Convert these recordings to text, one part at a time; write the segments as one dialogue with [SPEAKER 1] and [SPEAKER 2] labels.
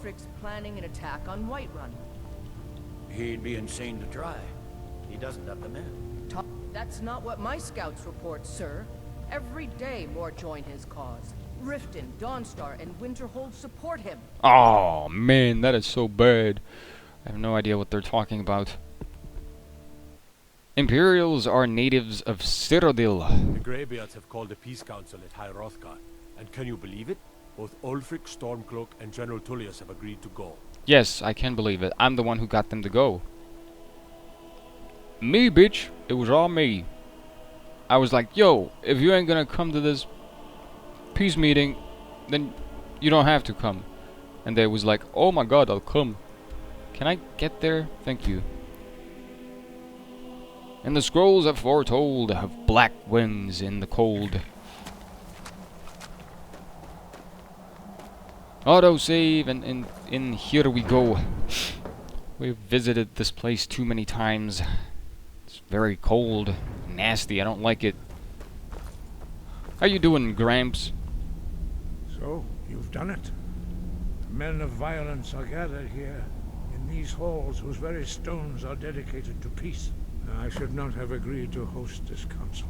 [SPEAKER 1] Ulfric's planning an attack on Whiterun.
[SPEAKER 2] He'd be insane to try. He doesn't have the men.
[SPEAKER 1] That's not what my scouts report, sir. Every day more join his cause. Riften, Dawnstar, and Winterhold support him.
[SPEAKER 3] Oh man, that is so bad. I have no idea what they're talking about. Imperials are natives of Cyrodiil.
[SPEAKER 4] The Greybeards have called a peace council at High Hrothgar, and can you believe it? Both Ulfric, Stormcloak, and General Tullius have agreed to go.
[SPEAKER 3] Yes, I can believe it. I'm the one who got them to go. Me, bitch. It was all me. I was like, yo, if you ain't gonna come to this peace meeting, then you don't have to come. And they was like, oh my god, I'll come. Can I get there? Thank you. And the scrolls have foretold of black winds in the cold. Autosave, and in here we go. We've visited this place too many times. It's very cold, nasty, I don't like it. How you doing, Gramps?
[SPEAKER 5] So, you've done it. Men of violence are gathered here, in these halls whose very stones are dedicated to peace. I should not have agreed to host this council.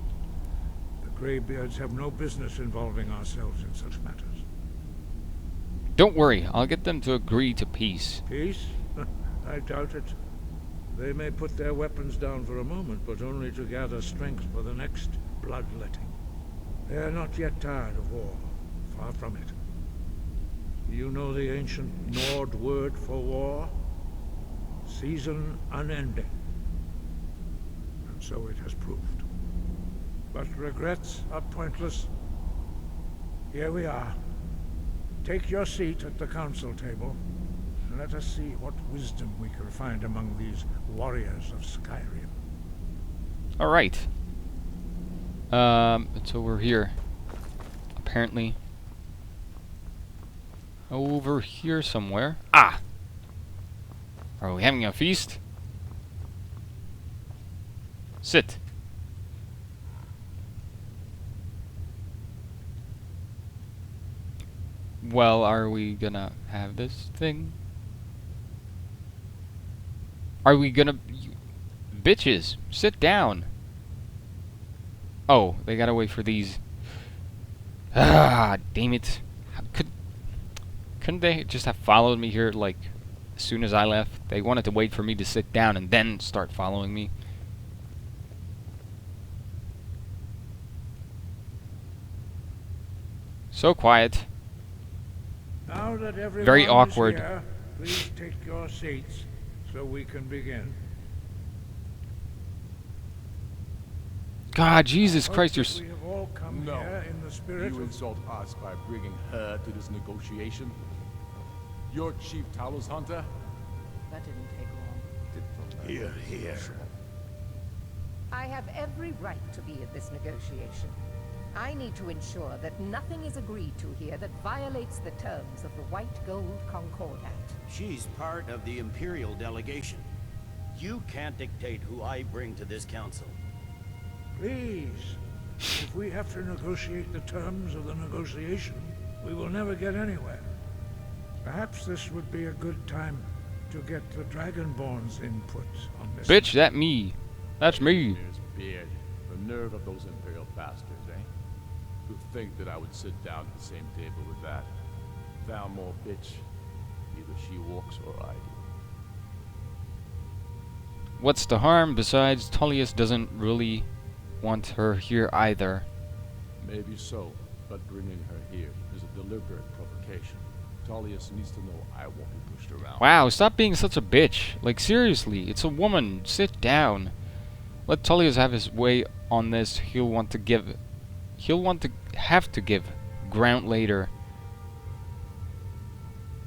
[SPEAKER 5] The Greybeards have no business involving ourselves in such matters.
[SPEAKER 3] Don't worry, I'll get them to agree to peace.
[SPEAKER 5] Peace? I doubt it. They may put their weapons down for a moment, but only to gather strength for the next bloodletting. They are not yet tired of war. Far from it. You know the ancient Nord word for war? Season unending. And so it has proved. But regrets are pointless. Here we are. Take your seat at the council table, and let us see what wisdom we can find among these warriors of Skyrim.
[SPEAKER 3] Alright. It's over here. Apparently. Over here somewhere. Ah! Are we having a feast? Sit. Well, are we gonna have this thing? Are we gonna... Bitches, sit down. Oh, they gotta wait for these. Ah, damn it. Couldn't they just have followed me here, like, as soon as I left? They wanted to wait for me to sit down and then start following me. So quiet.
[SPEAKER 5] Now that everyone
[SPEAKER 3] Very awkward.
[SPEAKER 5] is here, please take your seats so we can begin.
[SPEAKER 3] God, Jesus Christ, you're...
[SPEAKER 5] We have all come
[SPEAKER 4] No.
[SPEAKER 5] here in the spirit
[SPEAKER 4] You
[SPEAKER 5] of...
[SPEAKER 4] insult us by bringing her to this negotiation? Your chief Talos hunter?
[SPEAKER 1] That didn't take long.
[SPEAKER 2] Here, here.
[SPEAKER 6] I have every right to be at this negotiation. I need to ensure that nothing is agreed to here that violates the terms of the White Gold Concordat.
[SPEAKER 2] She's part of the Imperial delegation. You can't dictate who I bring to this council.
[SPEAKER 5] Please, if we have to negotiate the terms of the negotiation, we will never get anywhere. Perhaps this would be a good time to get the Dragonborn's input on this.
[SPEAKER 3] Bitch, that me. That's me.
[SPEAKER 4] There's beard. The nerve of those Imperial bastards, eh? To think that I would sit down at the same table with that. Thou more bitch. Either she walks or I do.
[SPEAKER 3] What's the harm? Besides, Tullius doesn't really want her here either.
[SPEAKER 4] Maybe so, but bringing her here is a deliberate provocation. Tullius needs to know I won't be pushed around.
[SPEAKER 3] Wow, stop being such a bitch. Like, seriously, it's a woman. Sit down. Let Tullius have his way on this. He'll want to have to give ground later.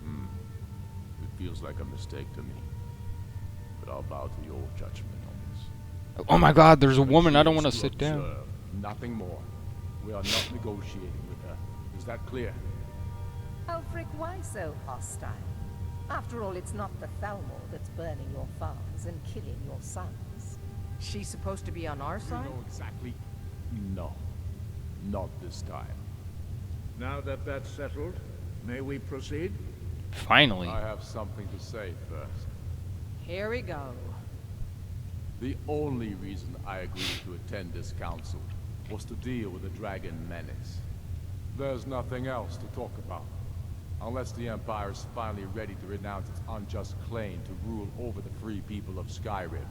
[SPEAKER 4] It feels like a mistake to me. But I'll bow to your judgment on this.
[SPEAKER 3] Oh my god, there's a woman. I don't
[SPEAKER 4] She
[SPEAKER 3] want to
[SPEAKER 4] is
[SPEAKER 3] sit down.
[SPEAKER 4] observe, nothing more. We are not negotiating with her. Is that clear?
[SPEAKER 6] Ulfric, why so hostile? After all, it's not the Thalmor that's burning your farms and killing your sons.
[SPEAKER 1] She's supposed to be on our
[SPEAKER 4] You
[SPEAKER 1] side?
[SPEAKER 4] know exactly. No. Not this time.
[SPEAKER 5] Now that that's settled, may we proceed?
[SPEAKER 3] Finally.
[SPEAKER 4] I have something to say first.
[SPEAKER 1] Here we go.
[SPEAKER 4] The only reason I agreed to attend this council was to deal with the Dragon Menace. There's nothing else to talk about. Unless the Empire is finally ready to renounce its unjust claim to rule over the free people of Skyrim.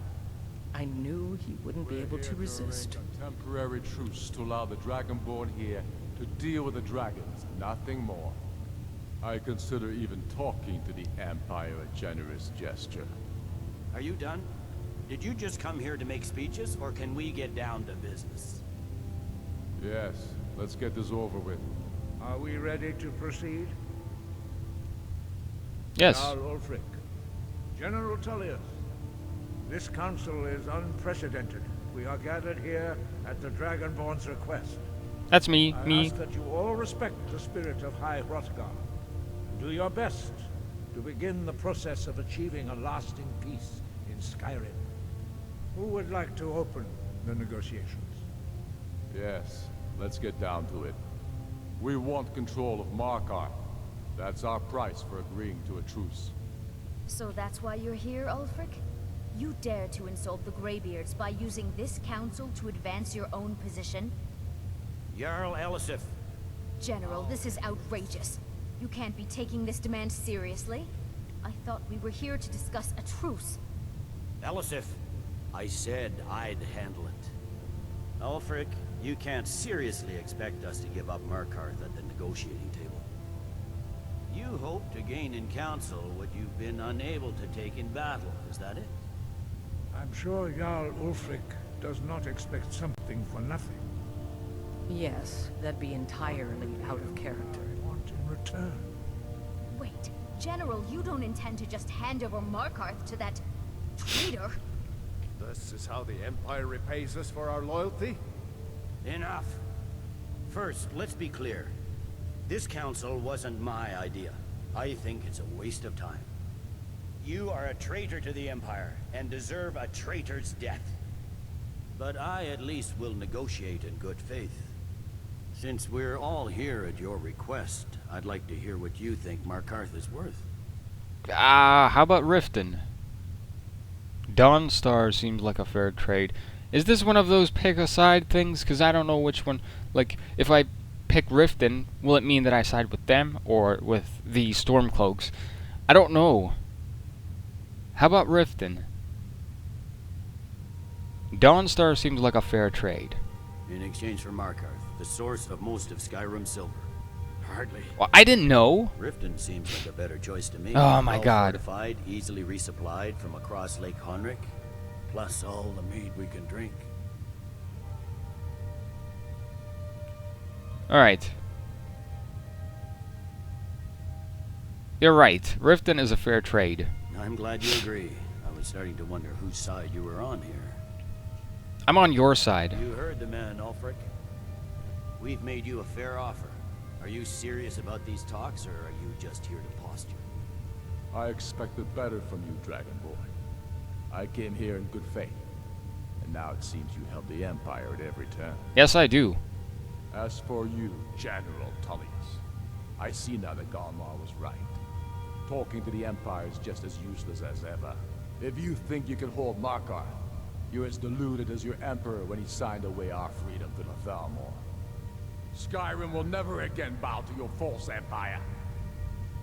[SPEAKER 1] I knew he wouldn't be able to resist.
[SPEAKER 4] A temporary truce to allow the Dragonborn here to deal with the dragons, nothing more. I consider even talking to the Empire a generous gesture.
[SPEAKER 2] Are you done? Did you just come here to make speeches, or can we get down to business?
[SPEAKER 4] Yes, let's get this over with.
[SPEAKER 5] Are we ready to proceed?
[SPEAKER 3] Yes.
[SPEAKER 5] Jarl Ulfric, General Tullius, this council is unprecedented. We are gathered here at the Dragonborn's request.
[SPEAKER 3] That's me.
[SPEAKER 5] I ask that you all respect the spirit of High Hrothgar, and do your best to begin the process of achieving a lasting peace in Skyrim. Who would like to open the negotiations?
[SPEAKER 4] Yes, let's get down to it. We want control of Markarth. That's our price for agreeing to a truce.
[SPEAKER 7] So that's why you're here, Ulfric? You dare to insult the Greybeards by using this council to advance your own position?
[SPEAKER 2] Jarl Elisif.
[SPEAKER 7] General, this is outrageous. You can't be taking this demand seriously. I thought we were here to discuss a truce.
[SPEAKER 2] Elisif, I said I'd handle it. Ulfric, you can't seriously expect us to give up Markarth at the negotiating table. You hope to gain in council what you've been unable to take in battle, is that it?
[SPEAKER 5] I'm sure Jarl Ulfric does not expect something for nothing.
[SPEAKER 1] Yes, that'd be entirely out of character.
[SPEAKER 5] I want in return.
[SPEAKER 7] Wait, General, you don't intend to just hand over Markarth to that traitor?
[SPEAKER 8] This is how the Empire repays us for our loyalty?
[SPEAKER 2] Enough. First, let's be clear. This council wasn't my idea. I think it's a waste of time. You are a traitor to the Empire, and deserve a traitor's death. But I at least will negotiate in good faith. Since we're all here at your request, I'd like to hear what you think Markarth is worth.
[SPEAKER 3] How about Riften? Dawnstar seems like a fair trade. Is this one of those pick a side things? Because I don't know which one. Like, if I pick Riften, will it mean that I side with them or with the Stormcloaks? I don't know. How about Riften? Dawnstar seems like a fair trade.
[SPEAKER 2] In exchange for Markarth, the source of most of Skyrim silver. Hardly.
[SPEAKER 3] Well, I didn't know.
[SPEAKER 2] Riften seems like a better choice to me.
[SPEAKER 3] Oh my god.
[SPEAKER 2] Fortified, easily resupplied from across Lake Honric, plus all the mead we can drink.
[SPEAKER 3] Alright. You're right. Riften is a fair trade.
[SPEAKER 2] I'm glad you agree. I was starting to wonder whose side you were on here.
[SPEAKER 3] I'm on your side.
[SPEAKER 2] You heard the man, Ulfric. We've made you a fair offer. Are you serious about these talks, or are you just here to posture?
[SPEAKER 4] I expected better from you, Dragonborn. I came here in good faith, and now it seems you help the Empire at every turn.
[SPEAKER 3] Yes, I do.
[SPEAKER 4] As for you, General Tullius, I see now that Galmar was right. Talking to the Empire is just as useless as ever. If you think you can hold Markarth, you're as deluded as your Emperor when he signed away our freedom to the Thalmor. Skyrim will never again bow to your false empire.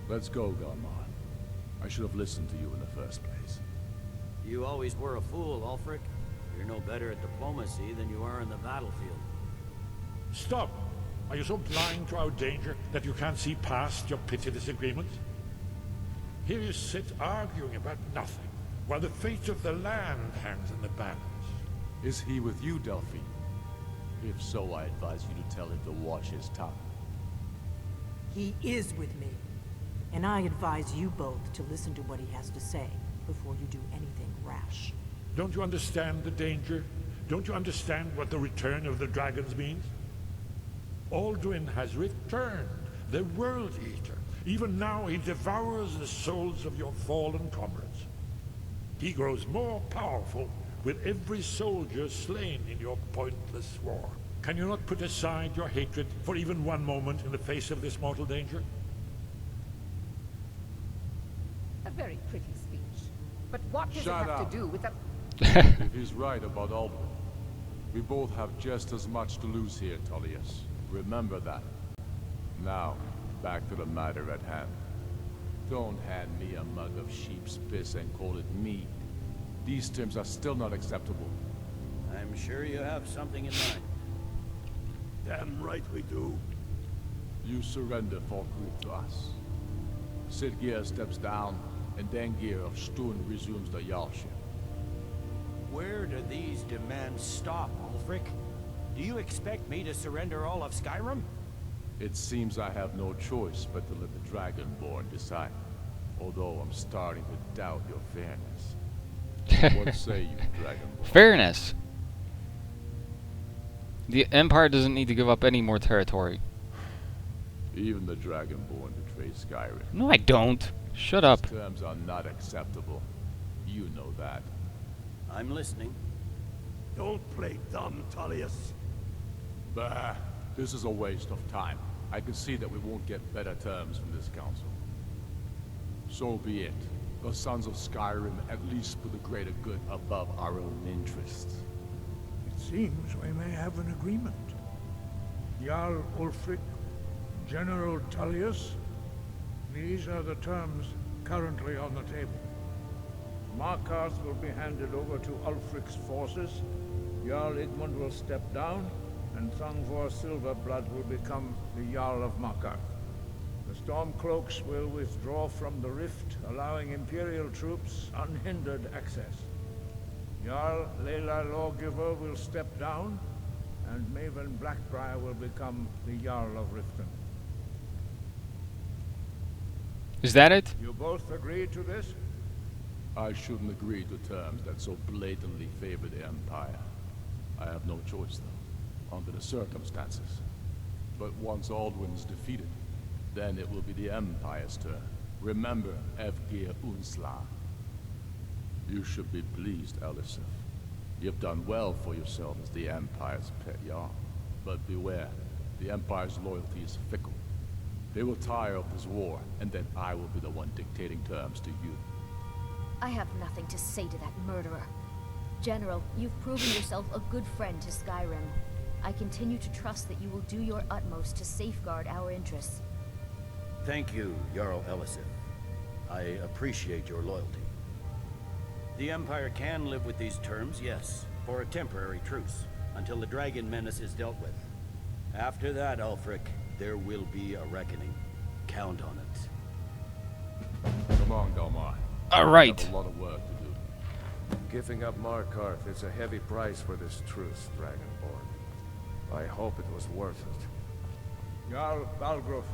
[SPEAKER 4] Let's go, Galmar. I should have listened to you in the first place.
[SPEAKER 2] You always were a fool, Ulfric. You're no better at diplomacy than you are in the battlefield.
[SPEAKER 9] Stop! Are you so blind to our danger that you can't see past your pitiless agreements? Here you sit arguing about nothing, while the fate of the land hangs in the balance.
[SPEAKER 4] Is he with you, Delphine? If so, I advise you to tell him to watch his tongue.
[SPEAKER 10] He is with me, and I advise you both to listen to what he has to say before you do anything rash.
[SPEAKER 9] Don't you understand the danger? Don't you understand what the return of the dragons means? Alduin has returned, the World Eater. Even now he devours the souls of your fallen comrades. He grows more powerful with every soldier slain in your pointless war. Can you not put aside your hatred for even one moment in the face of this mortal danger?
[SPEAKER 6] A very pretty speech. But what does
[SPEAKER 4] Shut
[SPEAKER 6] it have
[SPEAKER 4] up.
[SPEAKER 6] to do with the...
[SPEAKER 4] If he's right about Alden, we both have just as much to lose here, Tullius. Remember that. Now, back to the matter at hand. Don't hand me a mug of sheep's piss and call it mead. These terms are still not acceptable.
[SPEAKER 2] I'm sure you have something in mind.
[SPEAKER 8] Damn right we do.
[SPEAKER 4] You surrender Falkreath to us. Sidgeir steps down, and Dengir of Stun resumes the Jarlship.
[SPEAKER 2] Where do these demands stop, Ulfric? Do you expect me to surrender all of Skyrim?
[SPEAKER 4] It seems I have no choice but to let the Dragonborn decide. Although I'm starting to doubt your fairness. What say you, Dragonborn?
[SPEAKER 3] Fairness. The Empire doesn't need to give up any more territory.
[SPEAKER 4] Even the Dragonborn betray Skyrim.
[SPEAKER 3] No, I don't. Shut up.
[SPEAKER 4] These terms are not acceptable. You know that.
[SPEAKER 2] I'm listening.
[SPEAKER 8] Don't play dumb, Tullius.
[SPEAKER 4] Bah, this is a waste of time. I can see that we won't get better terms from this council. So be it. The Sons of Skyrim at least put the greater good above our own interests.
[SPEAKER 5] It seems we may have an agreement. Jarl Ulfric, General Tullius, these are the terms currently on the table. Markarth will be handed over to Ulfric's forces, Jarl Igmund will step down, and Thongvor Silverblood will become the Jarl of Markarth. The Stormcloaks will withdraw from the rift, allowing Imperial troops unhindered access. Jarl Leila Lawgiver will step down, and Maven Blackbriar will become the Jarl of Riften.
[SPEAKER 3] Is that it?
[SPEAKER 5] You both agree to this?
[SPEAKER 4] I shouldn't agree to terms that so blatantly favor the Empire. I have no choice, though, under the circumstances. But once Alduin's defeated, then it will be the Empire's turn. Remember Evgir Unsla. You should be pleased, Elisif. You've done well for yourself as the Empire's pet Jarl. But beware, the Empire's loyalty is fickle. They will tire of this war, and then I will be the one dictating terms to you.
[SPEAKER 7] I have nothing to say to that murderer. General, you've proven yourself a good friend to Skyrim. I continue to trust that you will do your utmost to safeguard our interests.
[SPEAKER 2] Thank you, Jarl Elisif. I appreciate your loyalty. The Empire can live with these terms, yes, for a temporary truce, until the dragon menace is dealt with. After that, Ulfric, there will be a reckoning. Count on it.
[SPEAKER 4] Come on, Galmar.
[SPEAKER 3] Alright.
[SPEAKER 4] We have a lot of work to do.
[SPEAKER 8] Giving up Markarth is a heavy price for this truce, Dragonborn. I hope it was worth it.
[SPEAKER 5] Jarl Balgruuf,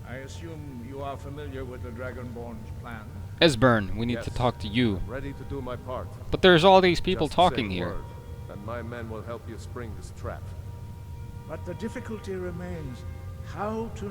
[SPEAKER 5] I assume you are familiar with the Dragonborn's plan.
[SPEAKER 3] Esbern, we need
[SPEAKER 8] Yes.
[SPEAKER 3] to talk to you.
[SPEAKER 8] I'm ready to do my part.
[SPEAKER 3] But there's all these people
[SPEAKER 8] Just
[SPEAKER 3] talking
[SPEAKER 8] say the
[SPEAKER 3] here.
[SPEAKER 8] word, and my men will help you spring this trap.
[SPEAKER 5] But the difficulty remains how to